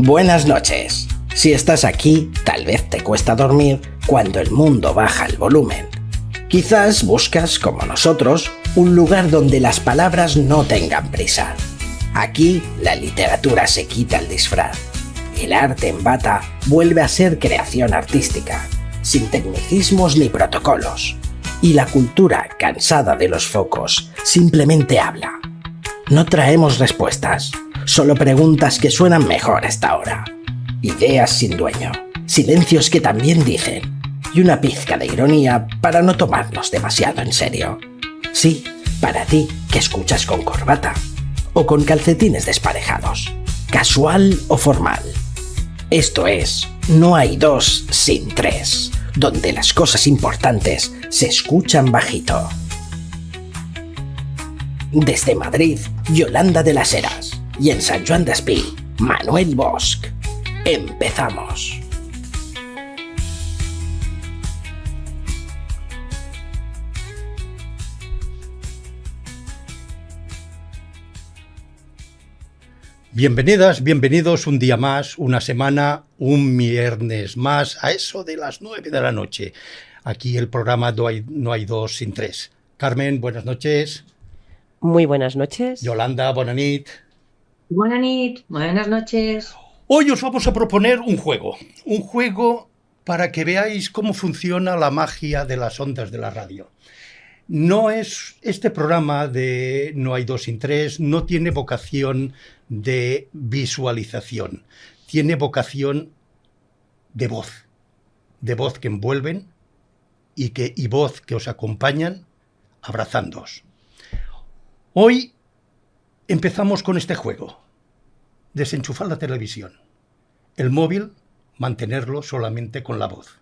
Buenas noches. Si estás aquí, tal vez te cuesta dormir cuando el mundo baja el volumen. Quizás buscas, como nosotros, un lugar donde las palabras no tengan prisa. Aquí, la literatura se quita el disfraz. El arte en bata vuelve a ser creación artística, sin tecnicismos ni protocolos. Y la cultura, cansada de los focos, simplemente habla. No traemos respuestas, solo preguntas que suenan mejor hasta ahora. Ideas sin dueño, silencios que también dicen, y una pizca de ironía para no tomarnos demasiado en serio. Sí, para ti que escuchas con corbata, o con calcetines desparejados, casual o formal. Esto es No hay dos sin tres, donde las cosas importantes se escuchan bajito. Desde Madrid, Yolanda de las Heras, y en San Joan d'Espí, Manuel Bosch. Empezamos. Bienvenidas, bienvenidos un día más, una semana, un viernes más, a eso de las 9 de la noche. Aquí el programa No hay dos sin tres. Carmen, buenas noches. Muy buenas noches. Yolanda, bona nit. Buenas noches. Hoy os vamos a proponer un juego para que veáis cómo funciona la magia de las ondas de la radio. No es este programa de No hay dos sin tres, no tiene vocación de visualización, tiene vocación de voz que envuelven y voz que os acompañan abrazándoos. Hoy empezamos con este juego. Desenchufar la televisión, el móvil, mantenerlo solamente con la voz.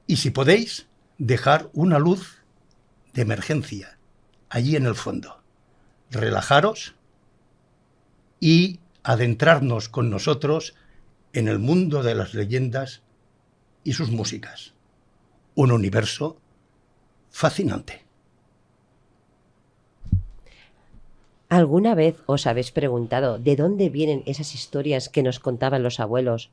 Y si podéis, dejar una luz de emergencia allí en el fondo. Relajaros y adentrarnos con nosotros en el mundo de las leyendas y sus músicas. Un universo fascinante. ¿Alguna vez os habéis preguntado de dónde vienen esas historias que nos contaban los abuelos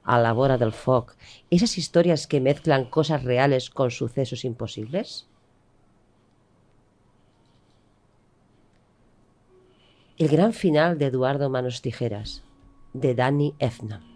a la vora del foc? Esas historias que mezclan cosas reales con sucesos imposibles. El gran final de Eduardo Manos Tijeras, de Danny Elfman.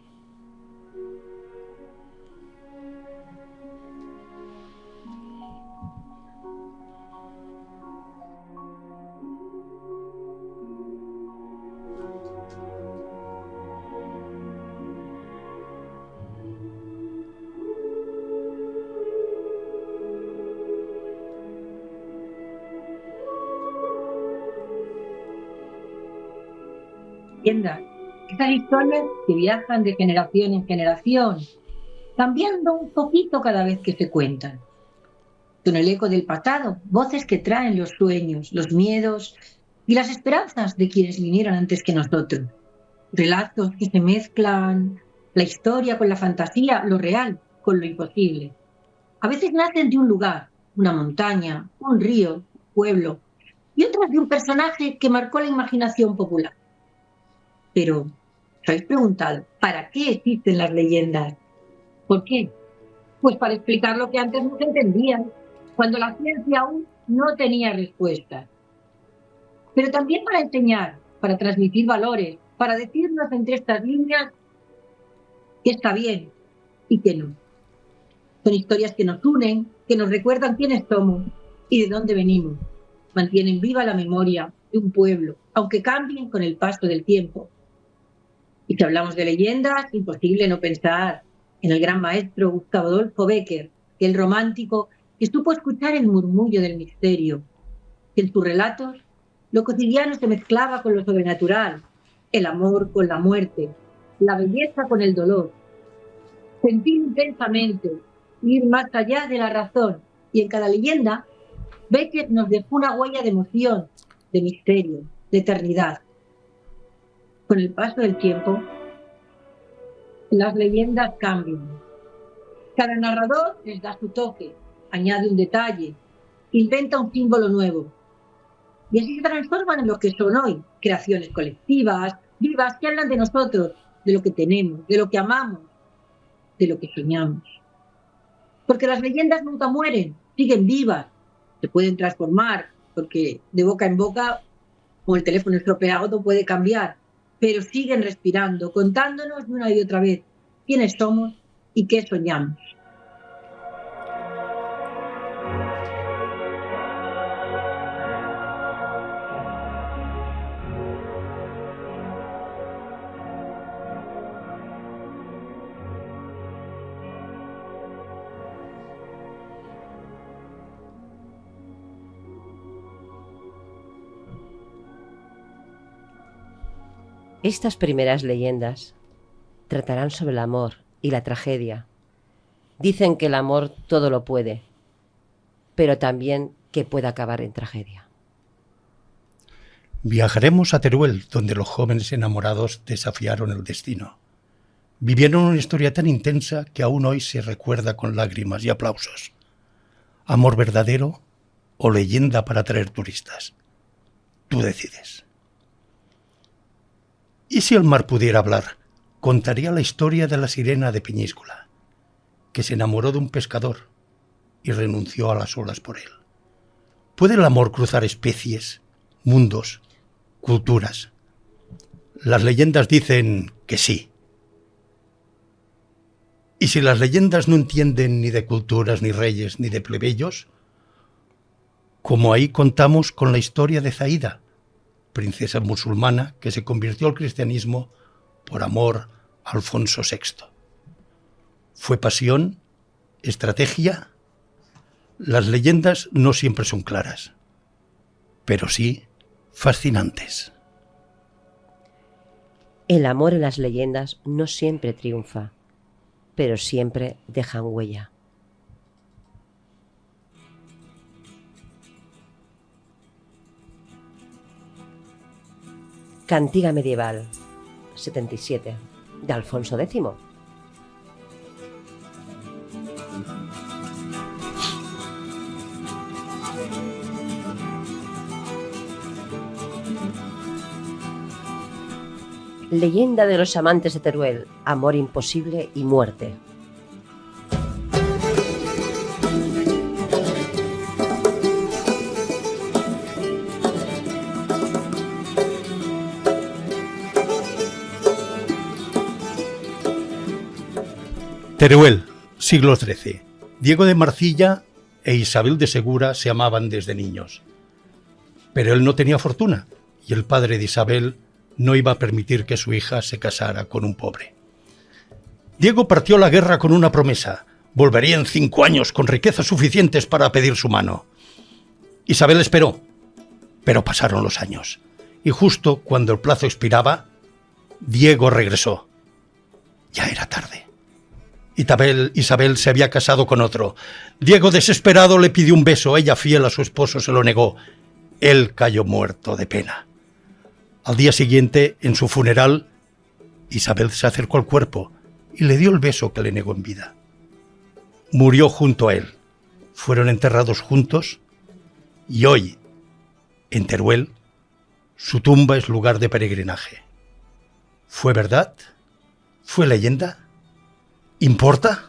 Estas historias que viajan de generación en generación, cambiando un poquito cada vez que se cuentan. Con el eco del pasado, voces que traen los sueños, los miedos y las esperanzas de quienes vinieron antes que nosotros. Relatos que se mezclan la historia con la fantasía, lo real con lo imposible. A veces nacen de un lugar, una montaña, un río, un pueblo, y otras de un personaje que marcó la imaginación popular. Pero, ¿os habéis preguntado para qué existen las leyendas? ¿Por qué? Pues para explicar lo que antes no se entendía, cuando la ciencia aún no tenía respuestas. Pero también para enseñar, para transmitir valores, para decirnos entre estas líneas que está bien y que no. Son historias que nos unen, que nos recuerdan quiénes somos y de dónde venimos. Mantienen viva la memoria de un pueblo, aunque cambien con el paso del tiempo. Y si hablamos de leyendas, imposible no pensar en el gran maestro Gustavo Adolfo Bécquer, el romántico que supo escuchar el murmullo del misterio, que en sus relatos lo cotidiano se mezclaba con lo sobrenatural, el amor con la muerte, la belleza con el dolor. Sentir intensamente, ir más allá de la razón, y en cada leyenda, Bécquer nos dejó una huella de emoción, de misterio, de eternidad. Con el paso del tiempo, las leyendas cambian. Cada narrador les da su toque, añade un detalle, inventa un símbolo nuevo. Y así se transforman en lo que son hoy, creaciones colectivas, vivas, que hablan de nosotros, de lo que tenemos, de lo que amamos, de lo que soñamos. Porque las leyendas nunca mueren, siguen vivas, se pueden transformar, porque de boca en boca, con el teléfono estropeado, todo puede cambiar, pero siguen respirando, contándonos una y otra vez quiénes somos y qué soñamos. Estas primeras leyendas tratarán sobre el amor y la tragedia. Dicen que el amor todo lo puede, pero también que puede acabar en tragedia. Viajaremos a Teruel, donde los jóvenes enamorados desafiaron el destino. Vivieron una historia tan intensa que aún hoy se recuerda con lágrimas y aplausos. ¿Amor verdadero o leyenda para atraer turistas? Tú decides. ¿Y si el mar pudiera hablar? Contaría la historia de la sirena de Peñíscola, que se enamoró de un pescador y renunció a las olas por él. ¿Puede el amor cruzar especies, mundos, culturas? Las leyendas dicen que sí. ¿Y si las leyendas no entienden ni de culturas, ni reyes, ni de plebeyos? Como ahí contamos con la historia de Zaida, princesa musulmana que se convirtió al cristianismo por amor a Alfonso VI. ¿Fue pasión? ¿Estrategia? Las leyendas no siempre son claras, pero sí fascinantes. El amor en las leyendas no siempre triunfa, pero siempre dejan huella. Cantiga medieval, 77, de Alfonso X. Leyenda de los amantes de Teruel, amor imposible y muerte. Teruel, siglo XIII. Diego de Marcilla e Isabel de Segura se amaban desde niños. Pero él no tenía fortuna y el padre de Isabel no iba a permitir que su hija se casara con un pobre. Diego partió a la guerra con una promesa: volvería en 5 años con riquezas suficientes para pedir su mano. Isabel esperó, pero pasaron los años, y justo cuando el plazo expiraba, Diego regresó. Ya era tarde. Isabel se había casado con otro. Diego, desesperado, le pidió un beso. Ella, fiel a su esposo, se lo negó. Él cayó muerto de pena. Al día siguiente, en su funeral, Isabel se acercó al cuerpo y le dio el beso que le negó en vida. Murió junto a él. Fueron enterrados juntos y hoy, en Teruel, su tumba es lugar de peregrinaje. ¿Fue verdad? ¿Fue leyenda? ¿Importa?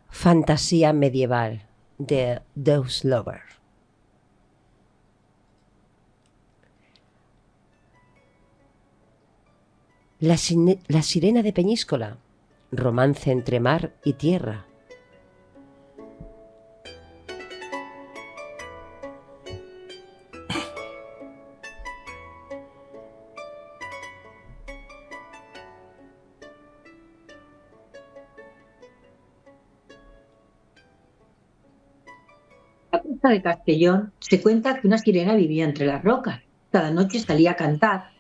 Fantasía medieval, de Deus Lover. La sirena de Peñíscola, romance entre mar y tierra. costa de Castellón se cuenta que una sirena vivía entre las rocas. Cada noche salía a cantar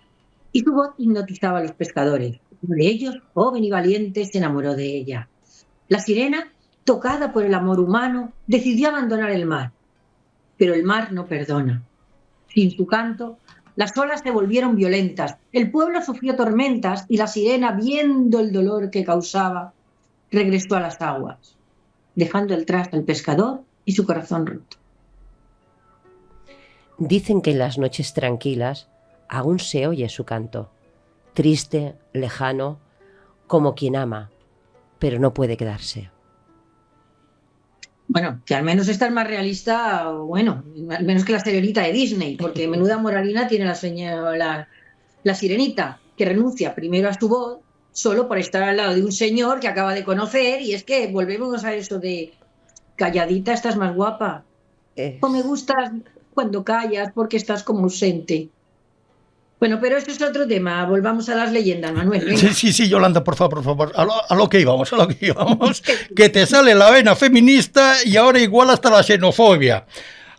y su voz hipnotizaba a los pescadores. Uno de ellos, joven y valiente, se enamoró de ella. La sirena, tocada por el amor humano, decidió abandonar el mar. Pero el mar no perdona. Sin su canto, las olas se volvieron violentas, el pueblo sufrió tormentas y la sirena, viendo el dolor que causaba, regresó a las aguas, dejando atrás al pescador y su corazón roto. Dicen que en las noches tranquilas aún se oye su canto, triste, lejano, como quien ama, pero no puede quedarse. Bueno, que al menos esta es más realista, bueno, al menos que la sirenita de Disney, porque menuda moralina tiene la sirenita, que renuncia primero a su voz solo por estar al lado de un señor que acaba de conocer, y es que volvemos a eso de calladita estás más guapa, o me gustas cuando callas porque estás como ausente. Bueno, pero eso es otro tema. Volvamos a las leyendas, Manuel. Venga. Sí, Yolanda, por favor. A lo que íbamos. Que te sale la vena feminista y ahora igual hasta la xenofobia.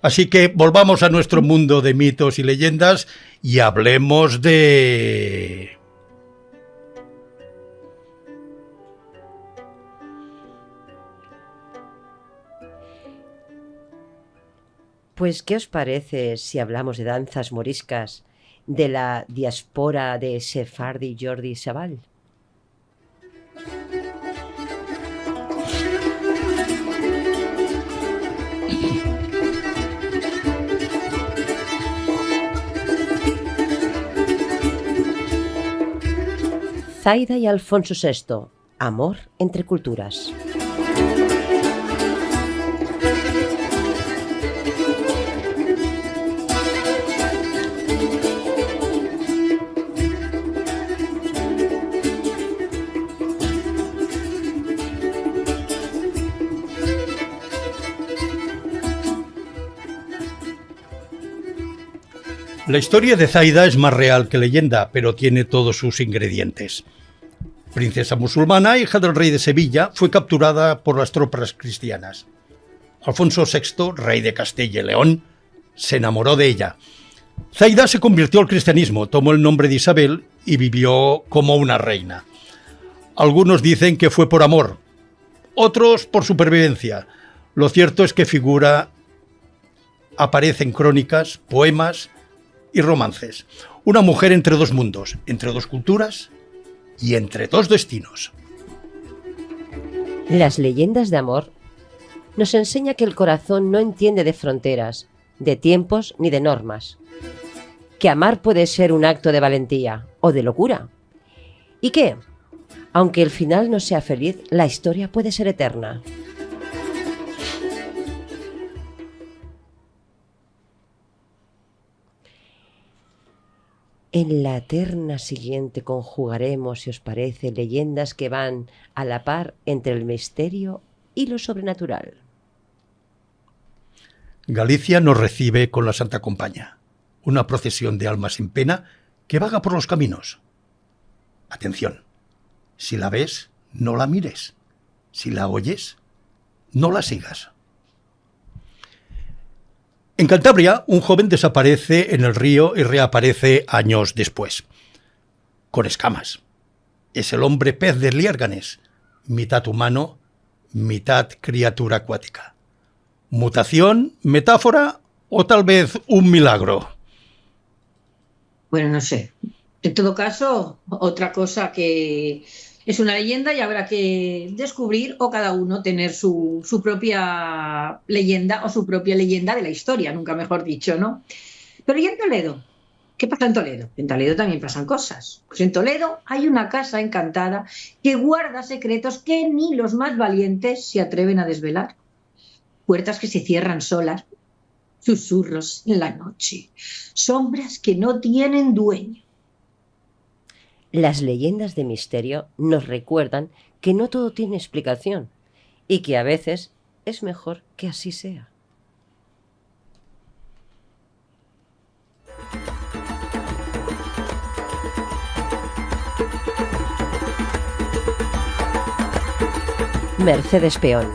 Así que volvamos a nuestro mundo de mitos y leyendas y hablemos de... Pues, ¿qué os parece si hablamos de danzas moriscas de la diáspora de Sefardi Jordi Sabal? Zaida y Alfonso VI. Amor entre culturas. La historia de Zaida es más real que leyenda, pero tiene todos sus ingredientes. Princesa musulmana, hija del rey de Sevilla, fue capturada por las tropas cristianas. Alfonso VI, rey de Castilla y León, se enamoró de ella. Zaida se convirtió al cristianismo, tomó el nombre de Isabel y vivió como una reina. Algunos dicen que fue por amor, otros por supervivencia. Lo cierto es que aparece en crónicas, poemas y romances. Una mujer entre dos mundos, entre dos culturas y entre dos destinos. Las leyendas de amor nos enseñan que el corazón no entiende de fronteras, de tiempos ni de normas. Que amar puede ser un acto de valentía o de locura. Y que, aunque el final no sea feliz, la historia puede ser eterna. En la terna siguiente conjugaremos, si os parece, leyendas que van a la par entre el misterio y lo sobrenatural. Galicia nos recibe con la Santa Compaña, una procesión de almas en pena que vaga por los caminos. Atención, si la ves, no la mires. Si la oyes, no la sigas. En Cantabria, un joven desaparece en el río y reaparece años después, con escamas. Es el hombre pez de Liérganes, mitad humano, mitad criatura acuática. ¿Mutación, metáfora o tal vez un milagro? Bueno, no sé. En todo caso, otra cosa que es una leyenda y habrá que descubrir o cada uno tener su propia leyenda o su propia leyenda de la historia, nunca mejor dicho, ¿no? Pero ¿y en Toledo? ¿Qué pasa en Toledo? En Toledo también pasan cosas. Pues en Toledo hay una casa encantada que guarda secretos que ni los más valientes se atreven a desvelar. Puertas que se cierran solas, susurros en la noche, sombras que no tienen dueño. Las leyendas de misterio nos recuerdan que no todo tiene explicación y que a veces es mejor que así sea. Mercedes Peón.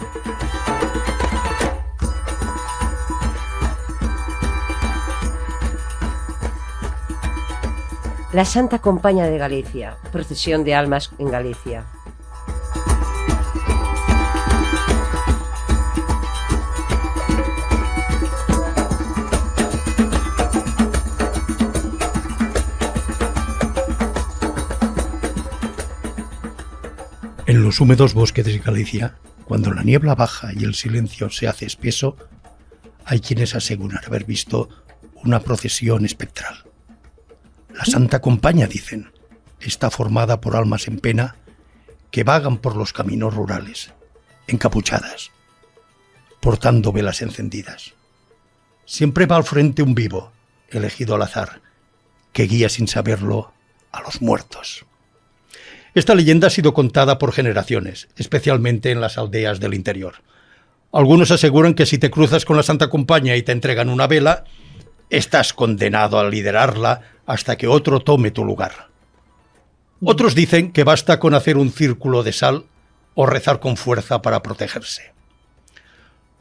La Santa Compaña de Galicia, procesión de almas en Galicia. En los húmedos bosques de Galicia, cuando la niebla baja y el silencio se hace espeso, hay quienes aseguran haber visto una procesión espectral. La Santa Compaña, dicen, está formada por almas en pena que vagan por los caminos rurales, encapuchadas, portando velas encendidas. Siempre va al frente un vivo, elegido al azar, que guía sin saberlo a los muertos. Esta leyenda ha sido contada por generaciones, especialmente en las aldeas del interior. Algunos aseguran que si te cruzas con la Santa Compaña y te entregan una vela, estás condenado a liderarla hasta que otro tome tu lugar. Otros dicen que basta con hacer un círculo de sal o rezar con fuerza para protegerse.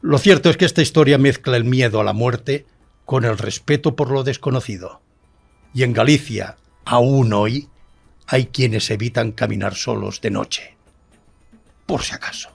Lo cierto es que esta historia mezcla el miedo a la muerte con el respeto por lo desconocido. Y en Galicia, aún hoy, hay quienes evitan caminar solos de noche, por si acaso.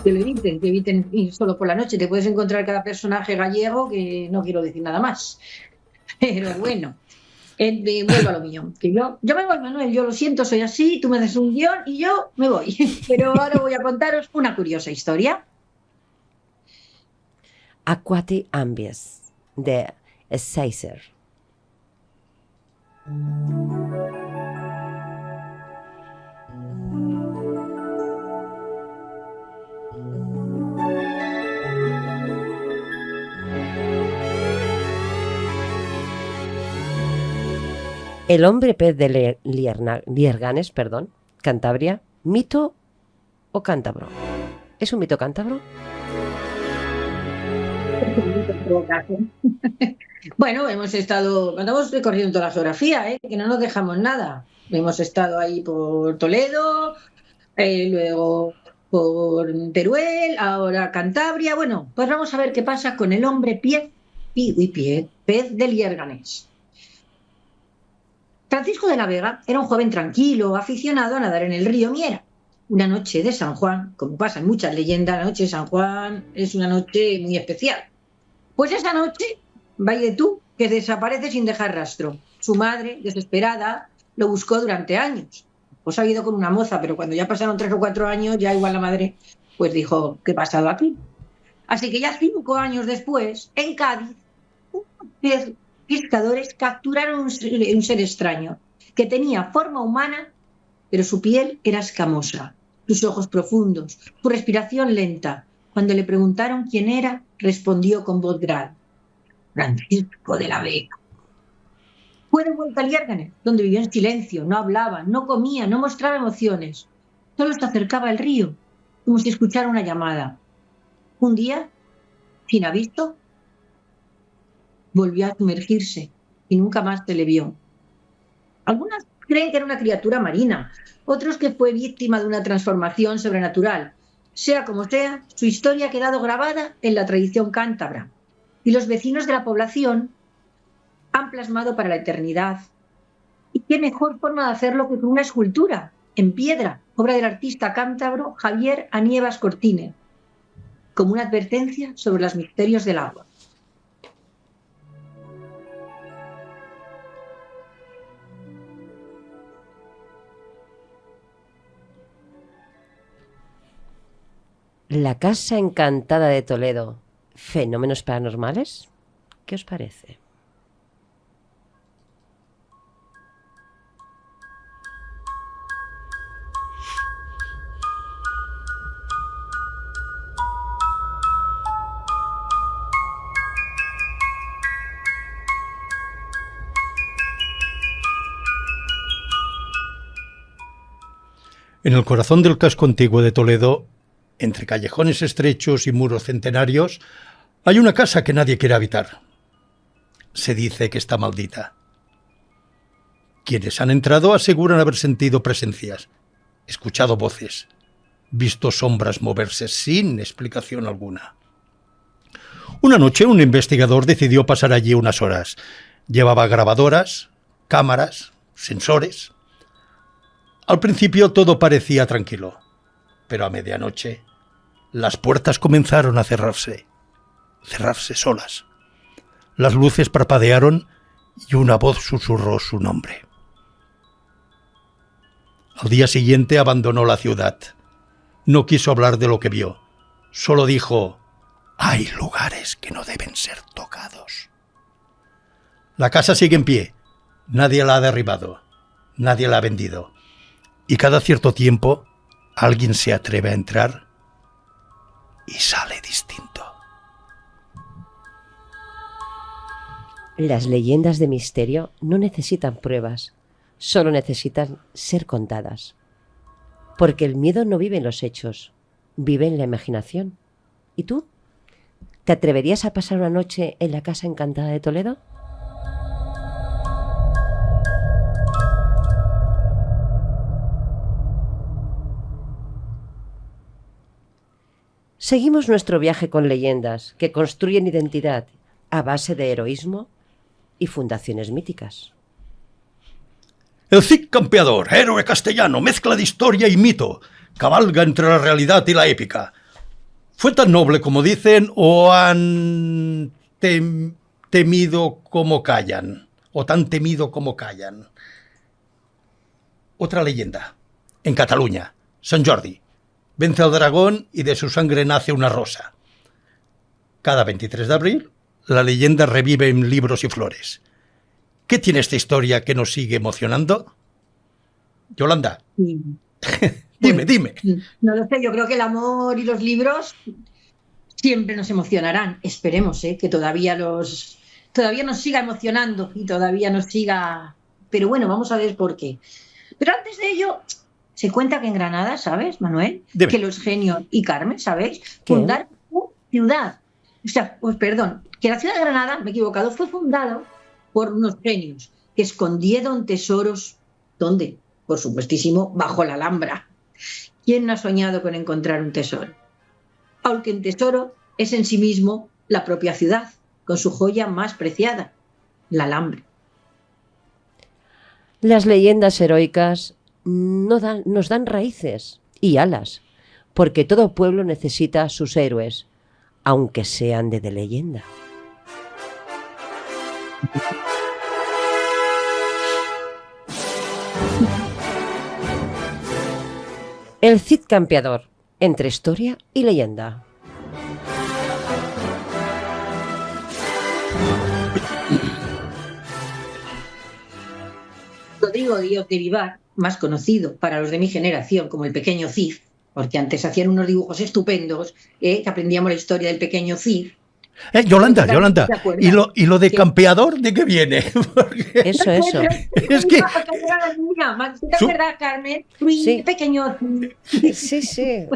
Que eviten ir solo por la noche. Te puedes encontrar cada personaje gallego que no quiero decir nada más. Pero bueno, vuelvo a lo mío. Que yo me voy, Manuel, yo lo siento, soy así, tú me das un guión y yo me voy. Pero ahora voy a contaros una curiosa historia. Aquati Ambies, de Caesar. El hombre pez de Lierganes, Cantabria, ¿mito o cántabro? ¿Es un mito cántabro? Bueno, andamos recorriendo toda la geografía, que no nos dejamos nada. Hemos estado ahí por Toledo, luego por Teruel, ahora Cantabria. Bueno, pues vamos a ver qué pasa con el hombre pez de Lierganes. Francisco de la Vega era un joven tranquilo, aficionado a nadar en el río Miera. Una noche de San Juan, como pasa en muchas leyendas, la noche de San Juan es una noche muy especial. Pues esa noche, vaya tú, que desaparece sin dejar rastro. Su madre, desesperada, lo buscó durante años. Pues ha ido con una moza, pero cuando ya pasaron 3 o 4 años, ya igual la madre pues dijo, ¿qué ha pasado aquí? Así que ya 5 años después, en Cádiz, pescadores capturaron un ser extraño, que tenía forma humana, pero su piel era escamosa, sus ojos profundos, su respiración lenta. Cuando le preguntaron quién era, respondió con voz grave: Francisco de la Vega. Fue de vuelta a Lierganes, donde vivió en silencio, no hablaba, no comía, no mostraba emociones. Solo se acercaba al río, como si escuchara una llamada. Un día, sin aviso, volvió a sumergirse y nunca más se le vio. Algunos creen que era una criatura marina, otros que fue víctima de una transformación sobrenatural. Sea como sea, su historia ha quedado grabada en la tradición cántabra y los vecinos de la población han plasmado para la eternidad. ¿Y qué mejor forma de hacerlo que con una escultura en piedra, obra del artista cántabro Javier Anievas Cortines, como una advertencia sobre los misterios del agua? La Casa Encantada de Toledo. ¿Fenómenos paranormales? ¿Qué os parece? En el corazón del casco antiguo de Toledo, entre callejones estrechos y muros centenarios, hay una casa que nadie quiere habitar. Se dice que está maldita. Quienes han entrado aseguran haber sentido presencias, escuchado voces, visto sombras moverse sin explicación alguna. Una noche un investigador decidió pasar allí unas horas. Llevaba grabadoras, cámaras, sensores. Al principio todo parecía tranquilo, pero a medianoche las puertas comenzaron a cerrarse solas. Las luces parpadearon y una voz susurró su nombre. Al día siguiente abandonó la ciudad. No quiso hablar de lo que vio. Solo dijo: hay lugares que no deben ser tocados. La casa sigue en pie. Nadie la ha derribado. Nadie la ha vendido. Y cada cierto tiempo alguien se atreve a entrar y sale distinto. Las leyendas de misterio no necesitan pruebas, solo necesitan ser contadas. Porque el miedo no vive en los hechos, vive en la imaginación. ¿Y tú? ¿Te atreverías a pasar una noche en la Casa Encantada de Toledo? Seguimos nuestro viaje con leyendas que construyen identidad a base de heroísmo y fundaciones míticas. El Cid Campeador, héroe castellano, mezcla de historia y mito, cabalga entre la realidad y la épica. ¿Fue tan noble como dicen o han temido como callan? ¿O tan temido como callan? Otra leyenda. En Cataluña, Sant Jordi. Vence al dragón y de su sangre nace una rosa. Cada 23 de abril, la leyenda revive en libros y flores. ¿Qué tiene esta historia que nos sigue emocionando? Yolanda. Sí. Dime. No lo sé, yo creo que el amor y los libros siempre nos emocionarán. Esperemos que todavía nos siga emocionando y todavía nos siga... Pero bueno, vamos a ver por qué. Pero antes de ello, se cuenta que en Granada, ¿sabes, Manuel? Dime. Que los genios y Carmen, ¿sabéis? ¿Qué? Fundaron una ciudad. O sea, pues perdón, que la ciudad de Granada, me he equivocado, fue fundado por unos genios que escondieron tesoros. ¿Dónde? Por supuestísimo, bajo la Alhambra. ¿Quién no ha soñado con encontrar un tesoro? Aunque un tesoro es en sí mismo la propia ciudad, con su joya más preciada, la Alhambra. Las leyendas heroicas nos dan raíces y alas, porque todo pueblo necesita sus héroes, aunque sean de leyenda. El Cid Campeador, entre historia y leyenda. Rodrigo Díaz de Vivar, más conocido para los de mi generación como el Pequeño Cid, porque antes hacían unos dibujos estupendos, que aprendíamos la historia del Pequeño Cid. Yolanda, ¿y lo de campeador de qué viene? Porque... Eso. Es que... ¿Te acuerdas, Carmen? Sí. Pequeño Cid. Sí.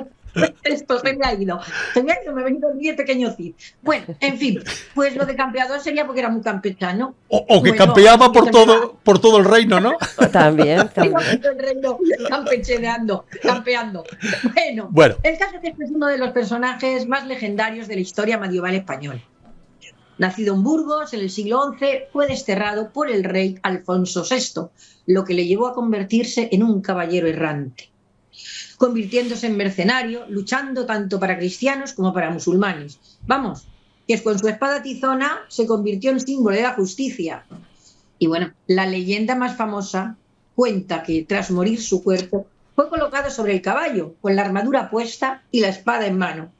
Esto se me ha ido, me ha venido el Pequeño Cid. Bueno, en fin, pues lo de campeador sería porque era muy campechano. O que campeaba por todo el reino, ¿no? También. El reino campeando. Bueno, el caso es que este es uno de los personajes más legendarios de la historia medieval española. Nacido en Burgos en el siglo XI, fue desterrado por el rey Alfonso VI, lo que le llevó a convertirse en un caballero errante, convirtiéndose en mercenario, luchando tanto para cristianos como para musulmanes. Vamos, que con su espada tizona se convirtió en símbolo de la justicia. Y bueno, la leyenda más famosa cuenta que tras morir su cuerpo fue colocado sobre el caballo, con la armadura puesta y la espada en mano.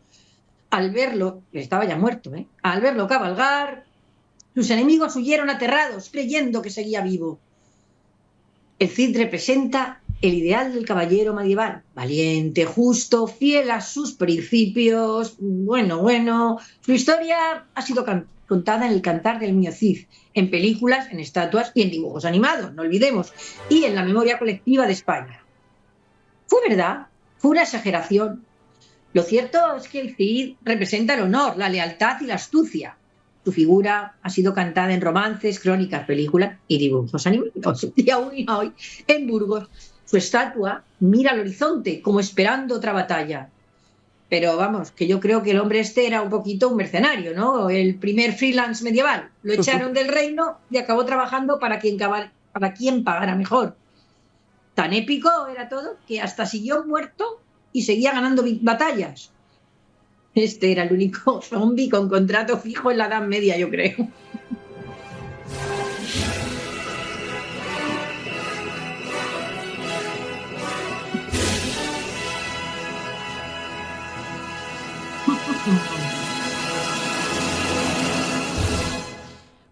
Al verlo, estaba ya muerto, al verlo cabalgar, sus enemigos huyeron aterrados, creyendo que seguía vivo. El Cid representa el ideal del caballero medieval, valiente, justo, fiel a sus principios. Bueno, su historia ha sido contada en el Cantar del Niño Cid, en películas, en estatuas y en dibujos animados, no olvidemos, y en la memoria colectiva de España. ¿Fue verdad? ¿Fue una exageración? Lo cierto es que el Cid representa el honor, la lealtad y la astucia. Su figura ha sido cantada en romances, crónicas, películas y dibujos animados. Y aún hoy, en Burgos, su estatua mira al horizonte como esperando otra batalla. Pero vamos, que yo creo que el hombre este era un poquito un mercenario, ¿no? El primer freelance medieval. Lo echaron del reino y acabó trabajando para quien pagara mejor. Tan épico era todo que hasta siguió muerto y seguía ganando batallas. Este era el único zombie con contrato fijo en la Edad Media, yo creo.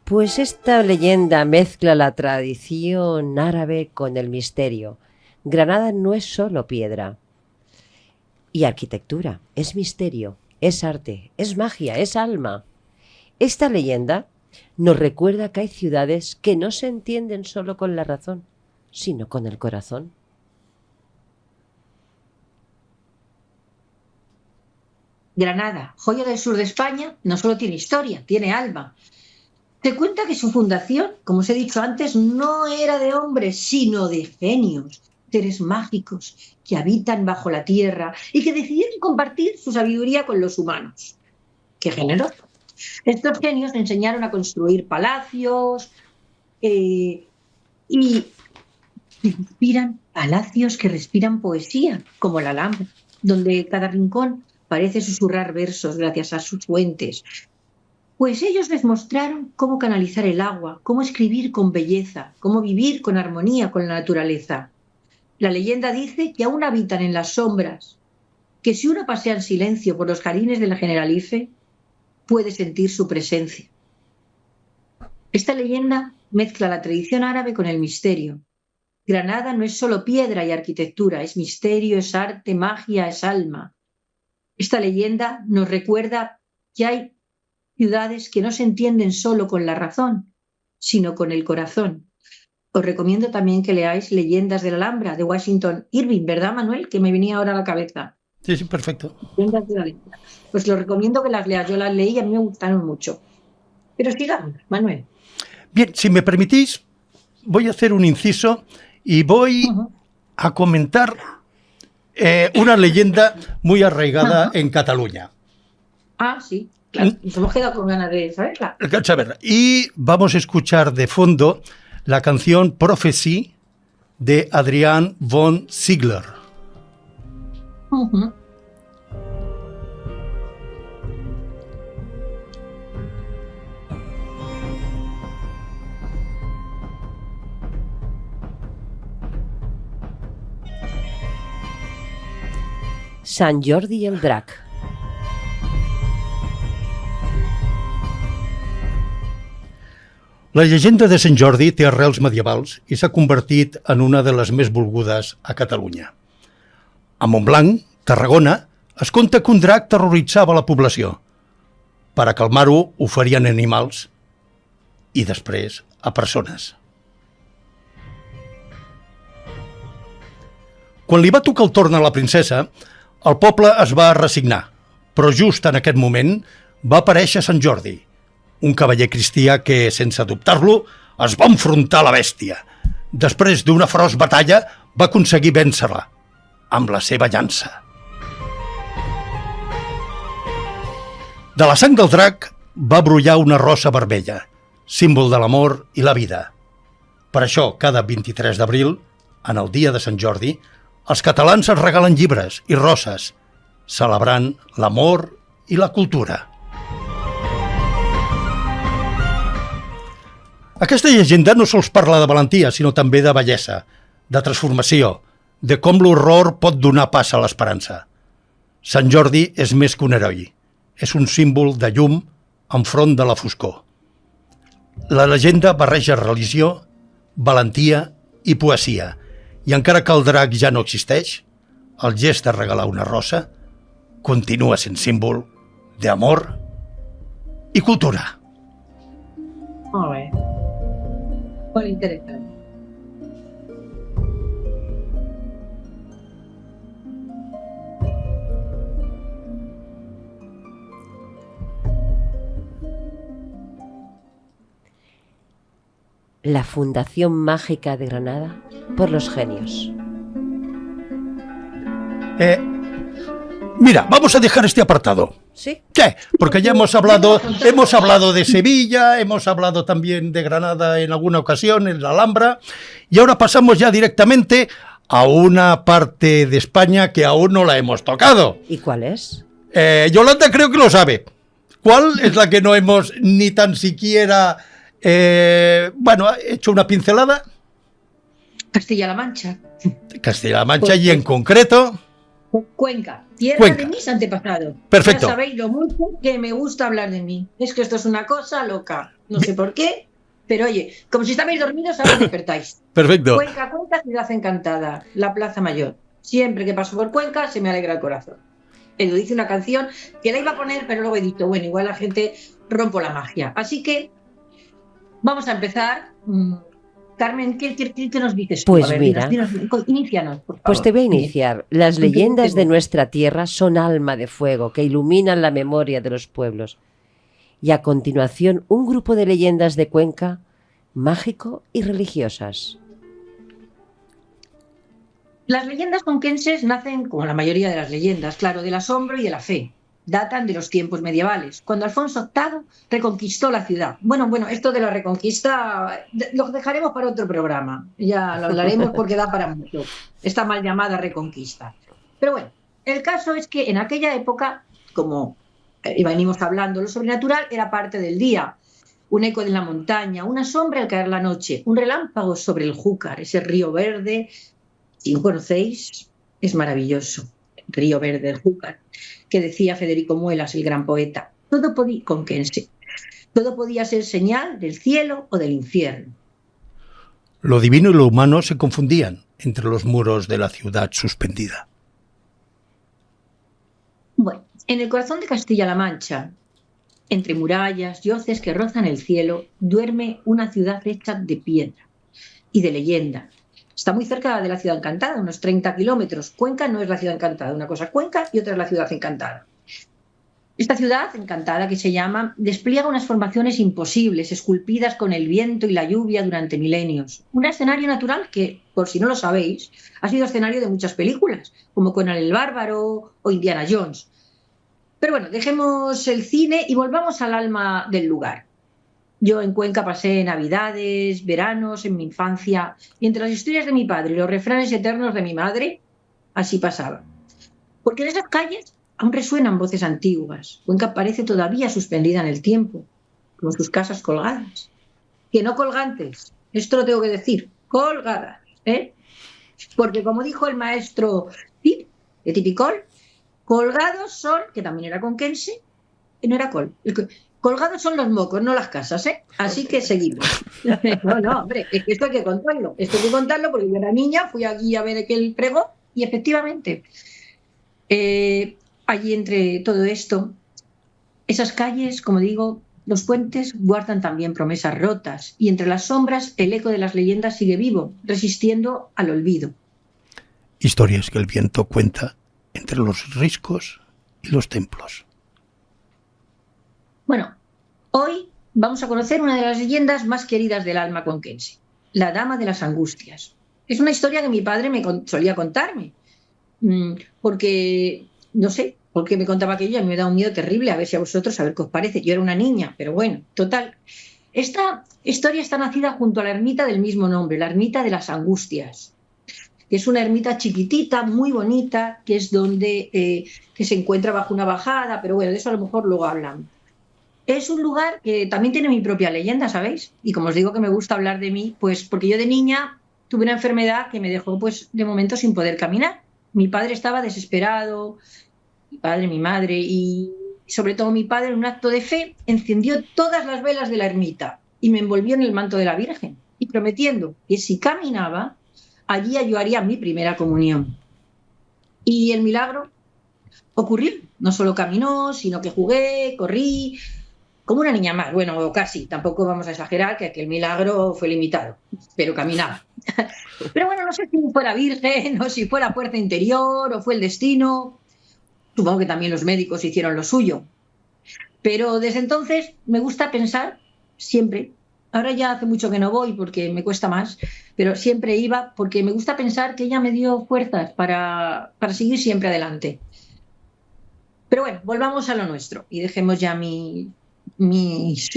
Pues esta leyenda mezcla la tradición árabe con el misterio. Granada no es solo piedra y arquitectura, es misterio, es arte, es magia, es alma. Esta leyenda nos recuerda que hay ciudades que no se entienden solo con la razón, sino con el corazón. Granada, joya del sur de España, no solo tiene historia, tiene alma. Se cuenta que su fundación, como os he dicho antes, no era de hombres, sino de genios, seres mágicos que habitan bajo la tierra y que decidieron compartir su sabiduría con los humanos. ¡Qué generoso! Estos genios enseñaron a construir palacios y palacios que respiran poesía, como la Alhambra, donde cada rincón parece susurrar versos gracias a sus fuentes. Pues ellos les mostraron cómo canalizar el agua, cómo escribir con belleza, cómo vivir con armonía con la naturaleza. La leyenda dice que aún habitan en las sombras, que si uno pasea en silencio por los jardines de la Generalife, puede sentir su presencia. Esta leyenda mezcla la tradición árabe con el misterio. Granada no es solo piedra y arquitectura, es misterio, es arte, magia, es alma. Esta leyenda nos recuerda que hay ciudades que no se entienden solo con la razón, sino con el corazón. Os recomiendo también que leáis Leyendas de la Alhambra, de Washington Irving, ¿verdad, Manuel? Que me venía ahora a la cabeza. Sí, sí, perfecto. Leyendas de la Alhambra. Pues lo recomiendo que las leas. Yo las leí y a mí me gustaron mucho. Pero sigamos, Manuel. Bien, si me permitís, voy a hacer un inciso y voy a comentar una leyenda muy arraigada en Cataluña. Ah, sí. Claro, nos hemos quedado con ganas de saberla. Y vamos a escuchar de fondo la canción Prophecy de Adrian von Ziegler. Sant Jordi i el drac. La llegenda de Sant Jordi té arrels medievals i s'ha convertit en una de les més volgudes a Catalunya. A Montblanc, Tarragona, es conta que un drac terroritzava la població. Per a calmar-ho, oferien animals i després a persones. Quan li va tocar el torn a la princesa, el poble es va resignar, però just en aquest moment va aparèixer Sant Jordi, un cavaller cristià que, sense dubtar-lo, es va enfrontar a la bèstia. Després d'una feroç batalla, va aconseguir vèncer-la, amb la seva llança. De la sang del drac va brollar una rosa vermella, símbol de l'amor i la vida. Per això, cada 23 d'abril, en el dia de Sant Jordi, els catalans es regalen llibres i roses, celebrant l'amor i la cultura. Aquesta llegenda no sols parla de valentia, sinó també de bellesa, de transformació, de com l'horror pot donar pas a l'esperança. Sant Jordi és més que un heroi. És un símbol de llum enfront de la foscor. La llegenda barreja religió, valentia i poesia, i encara que el drac ja no existeix, el gest de regalar una rosa continua sent símbol d'amor i cultura. Molt bé. Molt interessant. La Fundación Mágica de Granada por los genios. Mira, vamos a dejar este apartado. ¿Sí? ¿Qué? Porque ya hemos hablado de Sevilla, hemos hablado también de Granada en alguna ocasión, en la Alhambra, y ahora pasamos ya directamente a una parte de España que aún no la hemos tocado. ¿Y cuál es? Yolanda creo que lo sabe. ¿Cuál es la que no hemos ni tan siquiera hecho una pincelada? Castilla-La Mancha. Castilla-La Mancha y en concreto... Cuenca, tierra Cuenca. de mis antepasados. Perfecto. Ya sabéis lo mucho que me gusta hablar de mí. Es que esto es una cosa loca. No sé por qué, pero oye, como si estabais dormidos, ahora despertáis. Perfecto. Cuenca, ciudad encantada, la Plaza Mayor. Siempre que paso por Cuenca se me alegra el corazón. Lo dice una canción que la iba a poner, pero luego he dicho, bueno, igual la gente rompo la magia. Así que vamos a empezar. Carmen, ¿qué nos dices tú? Pues a ver, mira, inícianos, por favor. Pues te voy a iniciar. Las leyendas de nuestra tierra son alma de fuego que iluminan la memoria de los pueblos. Y a continuación, un grupo de leyendas de Cuenca, mágico y religiosas. Las leyendas conquenses nacen, como la mayoría de las leyendas, claro, del asombro y de la fe. Datan de los tiempos medievales, cuando Alfonso VIII reconquistó la ciudad. Bueno, esto de la reconquista lo dejaremos para otro programa. Ya lo hablaremos porque da para mucho. Esta mal llamada reconquista. Pero bueno, el caso es que en aquella época, como venimos hablando, lo sobrenatural era parte del día. Un eco de la montaña, una sombra al caer la noche, un relámpago sobre el Júcar, ese río verde. Si no conocéis, es maravilloso. Río Verde, el Júcar, que decía Federico Muelas, el gran poeta. Todo podía ser señal del cielo o del infierno. Lo divino y lo humano se confundían entre los muros de la ciudad suspendida. Bueno, en el corazón de Castilla-La Mancha, entre murallas y hoces que rozan el cielo, duerme una ciudad hecha de piedra y de leyenda. Está muy cerca de la ciudad encantada, unos 30 kilómetros. Cuenca no es la ciudad encantada, una cosa es Cuenca y otra es la ciudad encantada. Esta ciudad encantada, que se llama, despliega unas formaciones imposibles, esculpidas con el viento y la lluvia durante milenios. Un escenario natural que, por si no lo sabéis, ha sido escenario de muchas películas, como Conan el Bárbaro o Indiana Jones. Pero bueno, dejemos el cine y volvamos al alma del lugar. Yo en Cuenca pasé navidades, veranos, en mi infancia, y entre las historias de mi padre y los refranes eternos de mi madre, así pasaba. Porque en esas calles aún resuenan voces antiguas. Cuenca parece todavía suspendida en el tiempo, como sus casas colgadas. Que no colgantes, esto lo tengo que decir, colgadas, ¿eh? Porque como dijo el maestro Pip, de Tipicol, colgados son, que también era conquense, no era colgados son los mocos, no las casas, ¿eh? Así que seguimos. No, hombre, es que esto hay que contarlo. Esto hay que contarlo porque yo era niña, fui aquí a ver aquel pregón y efectivamente, allí entre todo esto, esas calles, como digo, los puentes guardan también promesas rotas y entre las sombras el eco de las leyendas sigue vivo, resistiendo al olvido. Historias que el viento cuenta entre los riscos y los templos. Bueno, hoy vamos a conocer una de las leyendas más queridas del alma conquense, la Dama de las Angustias. Es una historia que mi padre solía contarme, porque, no sé, porque me contaba aquello y a mí me da un miedo terrible, a ver si a vosotros, a ver qué os parece. Yo era una niña, pero bueno, total. Esta historia está nacida junto a la ermita del mismo nombre, la Ermita de las Angustias, que es una ermita chiquitita, muy bonita, que es donde que se encuentra bajo una bajada, pero bueno, de eso a lo mejor luego hablamos. Es un lugar que también tiene mi propia leyenda, ¿sabéis? Y como os digo que me gusta hablar de mí, pues porque yo de niña tuve una enfermedad que me dejó, pues, de momento sin poder caminar. Mi padre estaba desesperado, mi padre, mi madre y sobre todo mi padre, en un acto de fe, encendió todas las velas de la ermita y me envolvió en el manto de la Virgen y prometiendo que si caminaba, allí yo haría mi primera comunión. Y el milagro ocurrió. No solo caminó, sino que jugué, corrí, como una niña más, bueno, o casi, tampoco vamos a exagerar que aquel milagro fue limitado, pero caminaba. Pero bueno, no sé si fue la Virgen, o si fue la fuerza interior, o fue el destino. Supongo que también los médicos hicieron lo suyo. Pero desde entonces me gusta pensar siempre Ahora ya hace mucho que no voy porque me cuesta más, pero siempre iba porque me gusta pensar que ella me dio fuerzas para seguir siempre adelante. Pero bueno, volvamos a lo nuestro y dejemos ya mis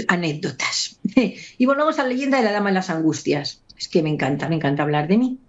anécdotas. Y volvamos a la leyenda de la Dama de las Angustias. Es que me encanta hablar de mí.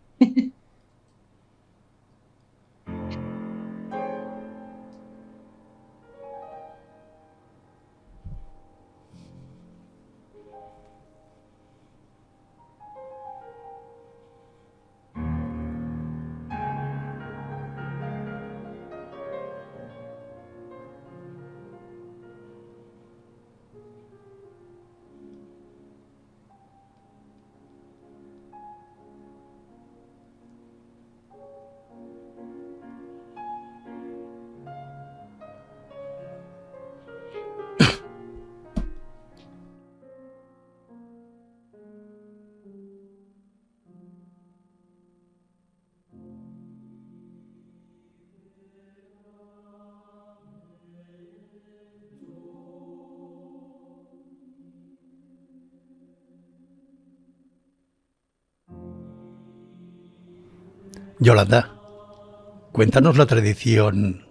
Yolanda, cuéntanos la tradición.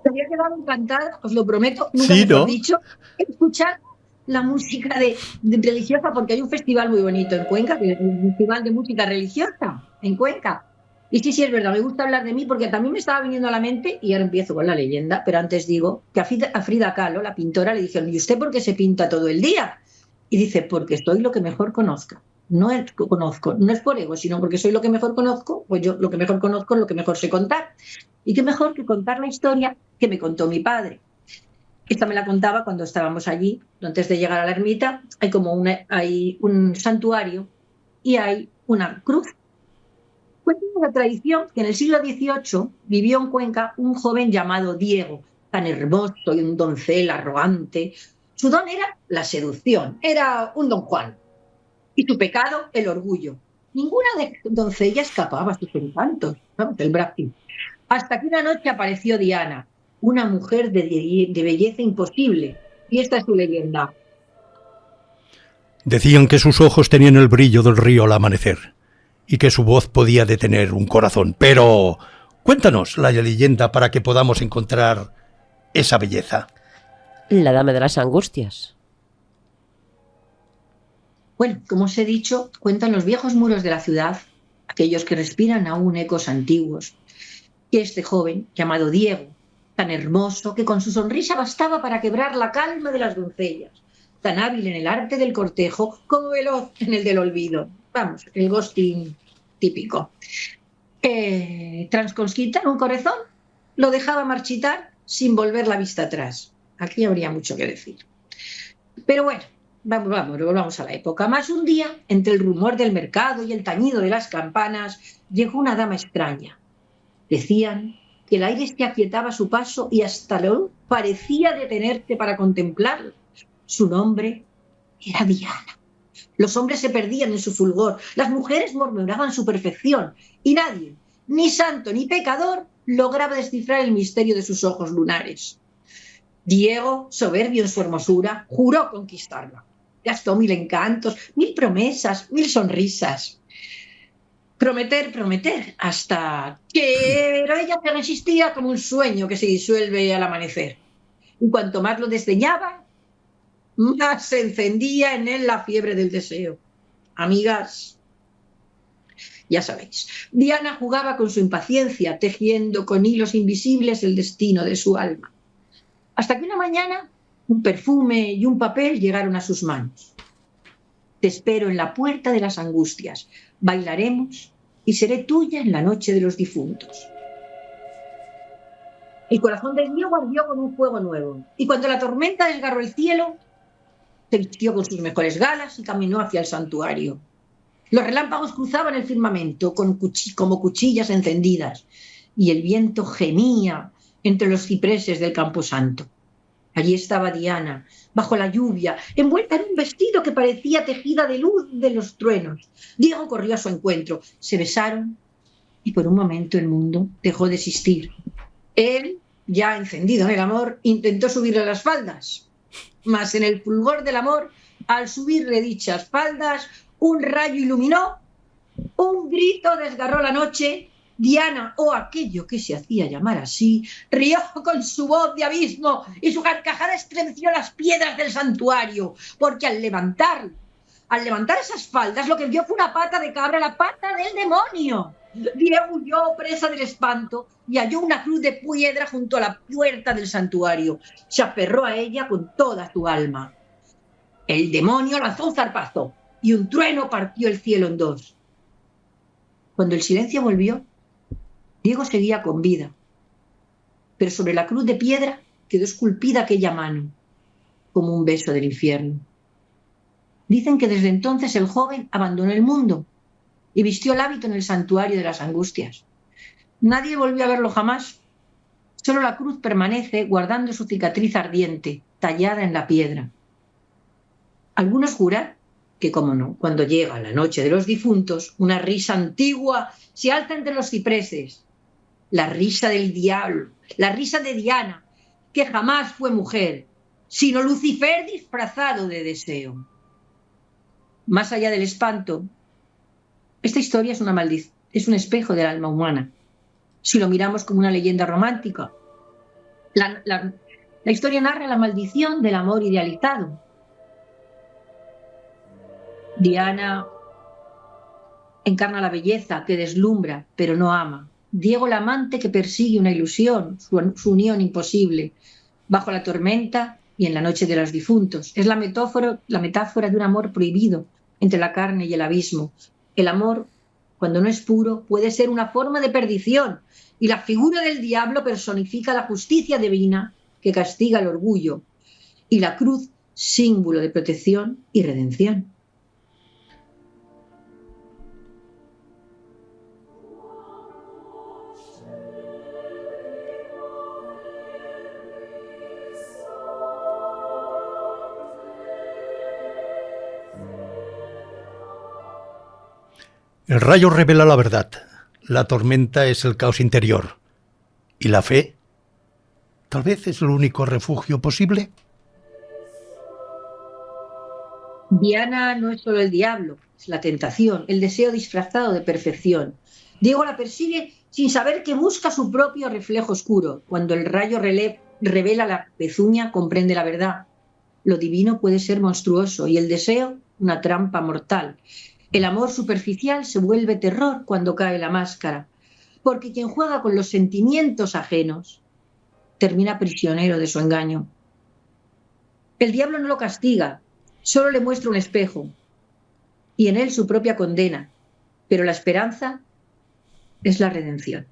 Me había quedado encantada, os lo prometo, nunca Sí, mejor ¿no? dicho, escuchar la música de religiosa, porque hay un festival muy bonito en Cuenca, que es un festival de música religiosa en Cuenca. Y sí, es verdad, me gusta hablar de mí porque también me estaba viniendo a la mente, y ahora empiezo con la leyenda, pero antes digo que a Frida Kahlo, la pintora, le dijeron: ¿y usted por qué se pinta todo el día? Y dice: porque soy lo que mejor conozco. No es por ego, sino porque soy lo que mejor conozco, pues yo lo que mejor conozco es lo que mejor sé contar. Y qué mejor que contar la historia que me contó mi padre. Esta me la contaba cuando estábamos allí, antes de llegar a la ermita. Hay un santuario y hay una cruz. Cuenta la tradición que en el siglo XVIII vivió en Cuenca un joven llamado Diego, tan hermoso y un doncel arrogante. Su don era la seducción, era un don Juan. Y su pecado, el orgullo. Ninguna doncella escapaba a sus encantos, ¿no?, del Brahmi. Hasta que una noche apareció Diana, una mujer de belleza imposible. Y esta es su leyenda. Decían que sus ojos tenían el brillo del río al amanecer y que su voz podía detener un corazón. Pero cuéntanos la leyenda para que podamos encontrar esa belleza. La Dama de las Angustias. Bueno, como os he dicho, cuentan los viejos muros de la ciudad, aquellos que respiran aún ecos antiguos, que este joven, llamado Diego, tan hermoso que con su sonrisa bastaba para quebrar la calma de las doncellas, tan hábil en el arte del cortejo como veloz en el del olvido. Vamos, el ghosting típico. Tras conquistar un corazón, lo dejaba marchitar sin volver la vista atrás. Aquí habría mucho que decir. Pero bueno, volvamos a la época. Más un día, entre el rumor del mercado y el tañido de las campanas, llegó una dama extraña. Decían que el aire se aquietaba a su paso y hasta la luz parecía detenerse para contemplarla. Su nombre era Diana. Los hombres se perdían en su fulgor, las mujeres murmuraban su perfección, y nadie, ni santo ni pecador, lograba descifrar el misterio de sus ojos lunares. Diego, soberbio en su hermosura, juró conquistarla. Gastó 1000 encantos, 1000 promesas, 1000 sonrisas. Prometer, hasta que... Pero ella se resistía como un sueño que se disuelve al amanecer. Y cuanto más lo desdeñaba, más se encendía en él la fiebre del deseo. Amigas, ya sabéis, Diana jugaba con su impaciencia, tejiendo con hilos invisibles el destino de su alma. Hasta que una mañana un perfume y un papel llegaron a sus manos. Te espero en la puerta de las angustias. Bailaremos y seré tuya en la noche de los difuntos. El corazón de Diego ardió con un fuego nuevo, y cuando la tormenta desgarró el cielo, se vistió con sus mejores galas y caminó hacia el santuario. Los relámpagos cruzaban el firmamento como cuchillas encendidas, y el viento gemía entre los cipreses del camposanto. Allí estaba Diana, bajo la lluvia, envuelta en un vestido que parecía tejida de luz de los truenos. Diego corrió a su encuentro, se besaron y por un momento el mundo dejó de existir. Él, ya encendido en el amor, intentó subirle a las faldas, mas en el fulgor del amor Al subir de dichas faldas, un rayo iluminó, un grito desgarró la noche. Diana, o aquello que se hacía llamar así, rió con su voz de abismo y su carcajada estremeció las piedras del santuario, porque al levantar esas faldas, lo que vio fue una pata de cabra, la pata del demonio. Diego huyó presa del espanto y halló una cruz de piedra junto a la puerta del santuario. Se aferró a ella con toda su alma. El demonio lanzó un zarpazo y un trueno partió el cielo en dos. Cuando el silencio volvió, Diego seguía con vida, pero sobre la cruz de piedra quedó esculpida aquella mano, como un beso del infierno. Dicen que desde entonces el joven abandonó el mundo y vistió el hábito en el santuario de las Angustias. Nadie volvió a verlo jamás. Solo la cruz permanece guardando su cicatriz ardiente, tallada en la piedra. Algunos juran que, como no, cuando llega la noche de los difuntos, una risa antigua se alza entre los cipreses. La risa del diablo, la risa de Diana, que jamás fue mujer, sino Lucifer disfrazado de deseo. Más allá del espanto, esta historia es es un espejo del alma humana. Si lo miramos como una leyenda romántica, la historia narra la maldición del amor idealizado. Diana encarna la belleza que deslumbra, pero no ama. Diego el amante que persigue una ilusión, su unión imposible, bajo la tormenta y en la noche de los difuntos. Es la metáfora de un amor prohibido entre la carne y el abismo. El amor, cuando no es puro, puede ser una forma de perdición, y la figura del diablo personifica la justicia divina que castiga el orgullo, y la cruz, símbolo de protección y redención. El rayo revela la verdad, la tormenta es el caos interior. ¿Y la fe? ¿Tal vez es el único refugio posible? Diana no es solo el diablo, es la tentación, el deseo disfrazado de perfección. Diego la persigue sin saber que busca su propio reflejo oscuro. Cuando el rayo revela la pezuña, comprende la verdad. Lo divino puede ser monstruoso y el deseo una trampa mortal. El amor superficial se vuelve terror cuando cae la máscara, porque quien juega con los sentimientos ajenos termina prisionero de su engaño. El diablo no lo castiga, solo le muestra un espejo y en él su propia condena, pero la esperanza es la redención.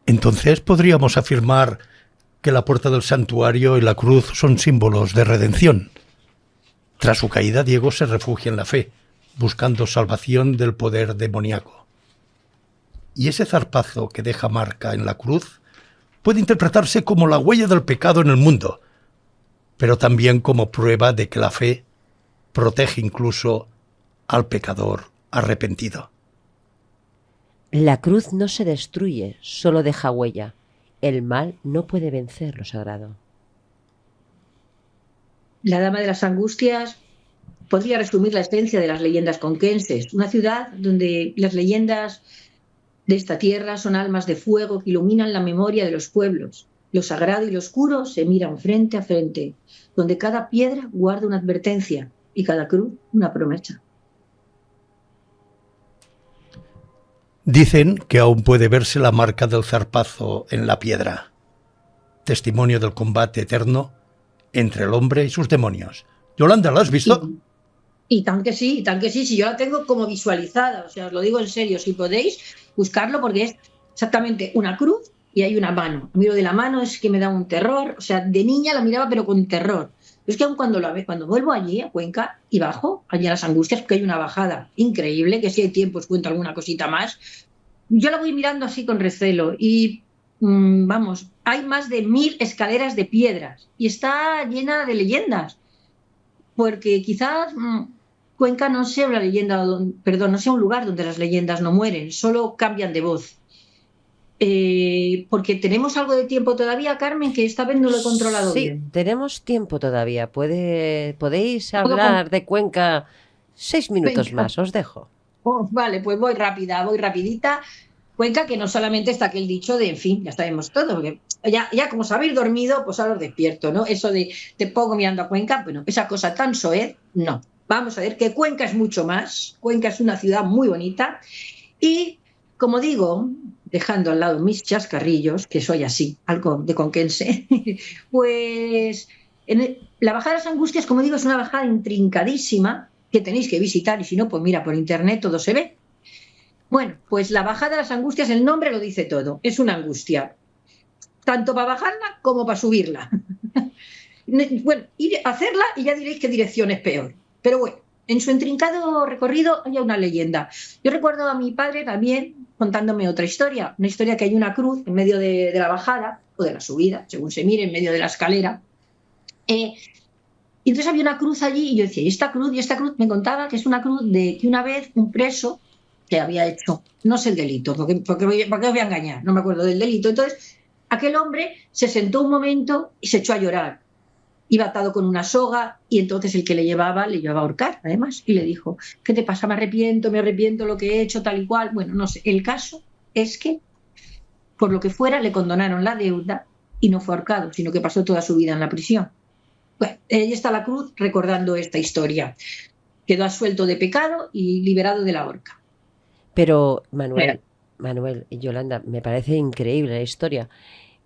Entonces podríamos afirmar que la puerta del santuario y la cruz son símbolos de redención. Tras su caída, Diego se refugia en la fe, buscando salvación del poder demoníaco. Y ese zarpazo que deja marca en la cruz puede interpretarse como la huella del pecado en el mundo, pero también como prueba de que la fe protege incluso al pecador arrepentido. La cruz no se destruye, solo deja huella. El mal no puede vencer lo sagrado. La Dama de las Angustias podría resumir la esencia de las leyendas conquenses, una ciudad donde las leyendas de esta tierra son almas de fuego que iluminan la memoria de los pueblos. Lo sagrado y lo oscuro se miran frente a frente, donde cada piedra guarda una advertencia y cada cruz una promesa. Dicen que aún puede verse la marca del zarpazo en la piedra, testimonio del combate eterno entre el hombre y sus demonios. Yolanda, ¿la has visto? Y tan que sí, si yo la tengo como visualizada, o sea, os lo digo en serio, si podéis buscarlo porque es exactamente una cruz y hay una mano. A mí lo de la mano es que me da un terror, o sea, de niña la miraba pero con terror. Es que aun cuando vuelvo allí a Cuenca y bajo allí a las Angustias, porque hay una bajada increíble, que si hay tiempo os cuento alguna cosita más, yo la voy mirando así con recelo y vamos, hay más de 1000 escaleras de piedras y está llena de leyendas, porque quizás Cuenca no sea una leyenda, no sea un lugar donde las leyendas no mueren, solo cambian de voz. Porque tenemos algo de tiempo todavía, Carmen, que esta vez no lo he controlado bien. Sí, tenemos tiempo todavía. Podéis hablar de Cuenca 6 minutos Venga. más, os dejo. Vale, pues voy rapidita. Cuenca, que no solamente está aquel dicho de, en fin, ya sabemos todo, porque ya como os habéis dormido, pues ahora os despierto, ¿no? Eso de te pongo mirando a Cuenca, bueno, esa cosa tan soez, no. Vamos a ver que Cuenca es mucho más. Cuenca es una ciudad muy bonita y, como digo, dejando al lado mis chascarrillos, que soy así, algo de conquense, pues la bajada de las Angustias, como digo, es una bajada intrincadísima que tenéis que visitar y si no, pues mira, por internet todo se ve. Bueno, pues la bajada de las Angustias, el nombre lo dice todo, es una angustia, tanto para bajarla como para subirla. Bueno, ir a hacerla y ya diréis qué dirección es peor, pero bueno. En su intrincado recorrido hay una leyenda. Yo recuerdo a mi padre también contándome otra historia, una historia que hay una cruz en medio de la bajada o de la subida, según se mire, en medio de la escalera. Y entonces había una cruz allí y yo decía, y esta cruz me contaba que es una cruz de que una vez un preso que había hecho, no sé el delito, porque os voy a engañar, no me acuerdo del delito. Entonces aquel hombre se sentó un momento y se echó a llorar. Iba atado con una soga y entonces el que le llevaba a ahorcar, además, y le dijo, ¿qué te pasa? Me arrepiento lo que he hecho, tal y cual. Bueno, no sé, el caso es que, por lo que fuera, le condonaron la deuda y no fue ahorcado, sino que pasó toda su vida en la prisión. Bueno, ahí está la cruz recordando esta historia. Quedó absuelto de pecado y liberado de la horca. Pero, Manuel y Yolanda, me parece increíble la historia.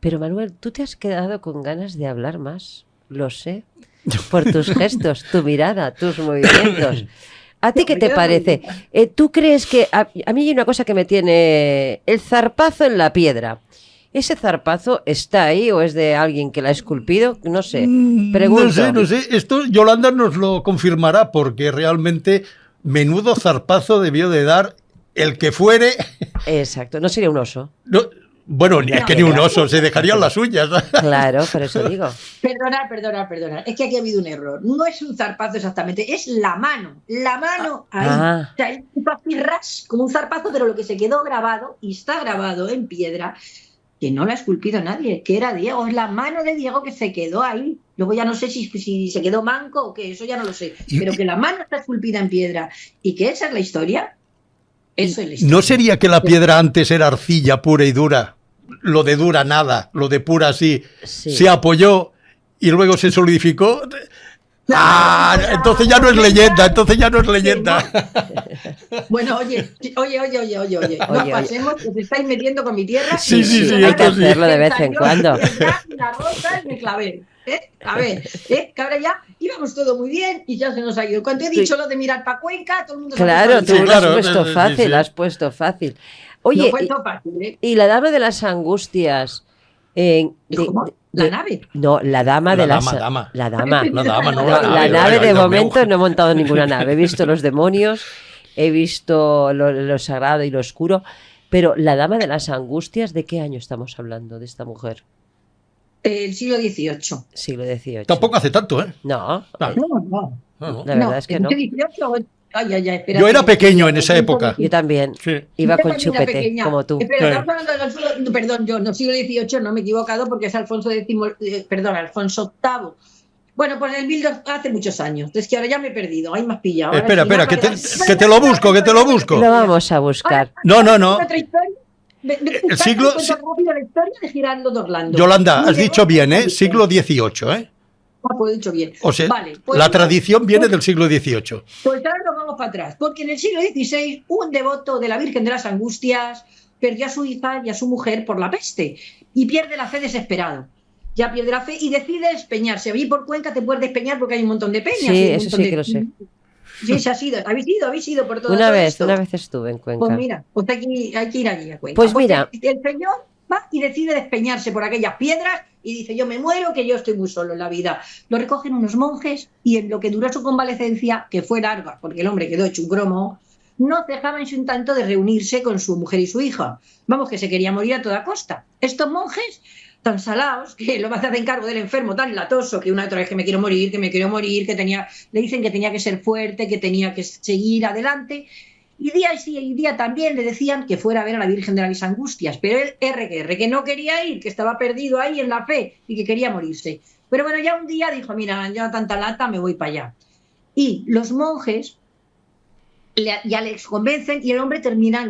Pero, Manuel, tú te has quedado con ganas de hablar más. Lo sé, por tus gestos, tu mirada, tus movimientos. ¿A ti qué te parece? ¿Tú crees que a mí hay una cosa que me tiene el zarpazo en la piedra? ¿Ese zarpazo está ahí o es de alguien que la ha esculpido? No sé, pregunto. No sé, esto Yolanda nos lo confirmará porque realmente menudo zarpazo debió de dar el que fuere. Exacto, no sería un oso. No, bueno, es que ni un oso, se dejarían las uñas. Claro, por eso digo. Perdona. Es que aquí ha habido un error. No es un zarpazo exactamente, es la mano. La mano ahí. O sea, es un papirras como un zarpazo, pero lo que se quedó grabado, y está grabado en piedra, que no lo ha esculpido nadie, que era Diego. Es la mano de Diego que se quedó ahí. Luego ya no sé si se quedó manco o qué, eso ya no lo sé. Pero que la mano está esculpida en piedra y que esa es la historia. Eso es la historia. ¿No sería que la piedra antes era arcilla pura y dura? Lo de dura nada, lo de pura sí. Se apoyó y luego se solidificó. Entonces ya no es leyenda, Bueno, oye, no pasemos, que os estáis metiendo con mi tierra. Sí, hay que hacerlo de vez en cuando. La rosa y el clavel. A ver, que ahora ya íbamos todo muy bien y ya se nos ha ido. Cuando he dicho lo de mirar para Cuenca, todo el mundo claro, tú lo has puesto fácil. Oye, no fácil, ¿eh? Y la dama de las Angustias. ¿La nave? No, la dama de las... dama. La dama. La nave de momento no he montado ninguna nave. He visto los demonios, he visto lo sagrado y lo oscuro, pero la dama de las Angustias, ¿de qué año estamos hablando de esta mujer? El siglo XVIII. Siglo XVIII. Tampoco hace tanto, ¿eh? No. No. La verdad es que no. Espera, yo era pequeño en esa época. Yo también. Sí. Iba con chupete, como tú. Espera, estamos hablando del siglo... Perdón, yo no, siglo XVIII, no me he equivocado porque es Alfonso VIII. Bueno, pues el Bildo hace muchos años. Es que ahora ya me he perdido. Ahí me has pillado. Espera, que te lo busco. Lo vamos a buscar. No. Otra historia. El siglo... La historia de Giraldo de Orlando. Yolanda, has dicho bien, ¿eh? Siglo XVIII, ¿eh? Pues he dicho bien. O sea, vale, pues la tradición viene del siglo XVIII. Pues ahora nos vamos para atrás, porque en el siglo XVI un devoto de la Virgen de las Angustias perdió a su hija y a su mujer por la peste y pierde la fe desesperado. Ya pierde la fe y decide despeñarse. Allí por Cuenca te puedes despeñar porque hay un montón de peñas. Sí, eso sí que lo sé. Sí, se ha sido. ¿Habéis ido por todo una esto? vez estuve en Cuenca. Pues mira, pues hay que ir allí a Cuenca. Pues mira. El señor va y decide despeñarse por aquellas piedras y dice, yo me muero, que yo estoy muy solo en la vida. Lo recogen unos monjes y en lo que duró su convalecencia, que fue larga, porque el hombre quedó hecho un cromo, no dejaba en su tanto de reunirse con su mujer y su hija. Vamos, que se quería morir a toda costa. Estos monjes, tan salados, que lo más hacen cargo del enfermo, tan latoso, que una y otra vez que me quiero morir, le dicen que tenía que ser fuerte, que tenía que seguir adelante. Y día sí y día también le decían que fuera a ver a la Virgen de las Angustias, pero él, que no quería ir, que estaba perdido ahí en la fe y que quería morirse. Pero bueno, ya un día dijo, mira, ya tanta lata, me voy para allá. Y los monjes ya les convencen y el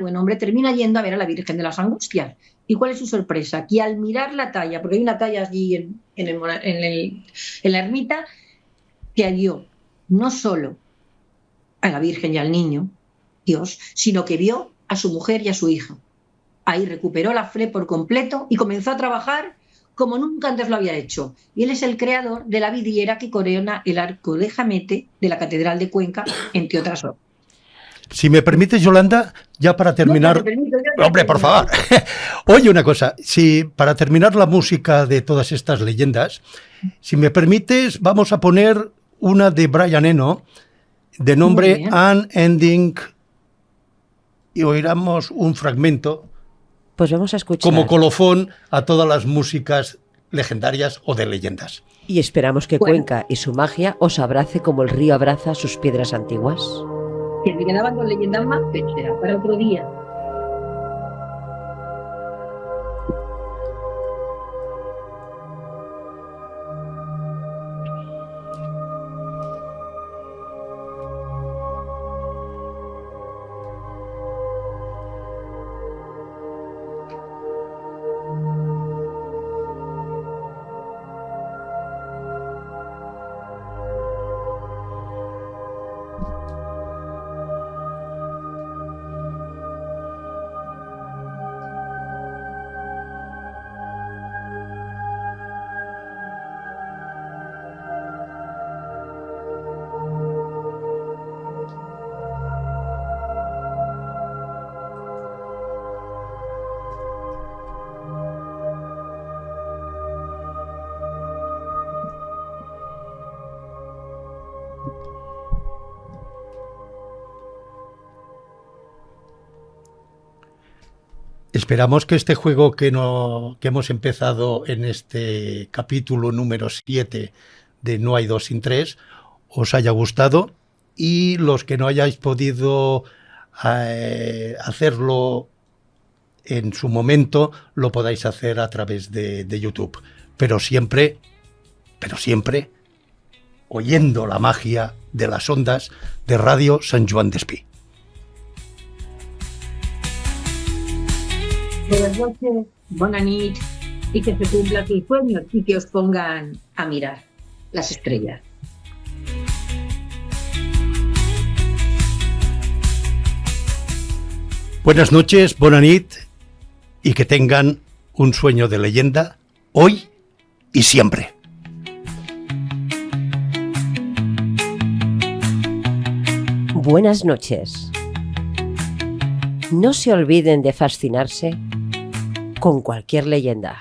buen hombre termina yendo a ver a la Virgen de las Angustias. ¿Y cuál es su sorpresa? Que al mirar la talla, porque hay una talla allí en la ermita, que vio no solo a la Virgen y al niño, Dios, sino que vio a su mujer y a su hija. Ahí recuperó la fe por completo y comenzó a trabajar como nunca antes lo había hecho. Y él es el creador de la vidriera que corona el arco de Jamete de la Catedral de Cuenca, entre otras obras. Si me permites, Yolanda, ya para terminar... Hombre, por favor. Oye, una cosa, si para terminar la música de todas estas leyendas, si me permites, vamos a poner una de Brian Eno, de nombre Unending, y oiremos un fragmento, pues vamos a escuchar, como colofón a todas las músicas legendarias o de leyendas. Y esperamos que Cuenca y su magia os abrace como el río abraza sus piedras antiguas. Que me quedaban con leyendas más, pero será para otro día. Esperamos que este juego que hemos empezado en este capítulo número 7 de No hay 2 sin 3 os haya gustado, y los que no hayáis podido hacerlo en su momento lo podáis hacer a través de YouTube. Pero siempre oyendo la magia de las ondas de Radio Sant Joan d'Espí. Buenas noches, buena nit, y que se cumplan sus sueños y que os pongan a mirar las estrellas. Buenas noches, buena nit, y que tengan un sueño de leyenda hoy y siempre. Buenas noches. No se olviden de fascinarse con cualquier leyenda.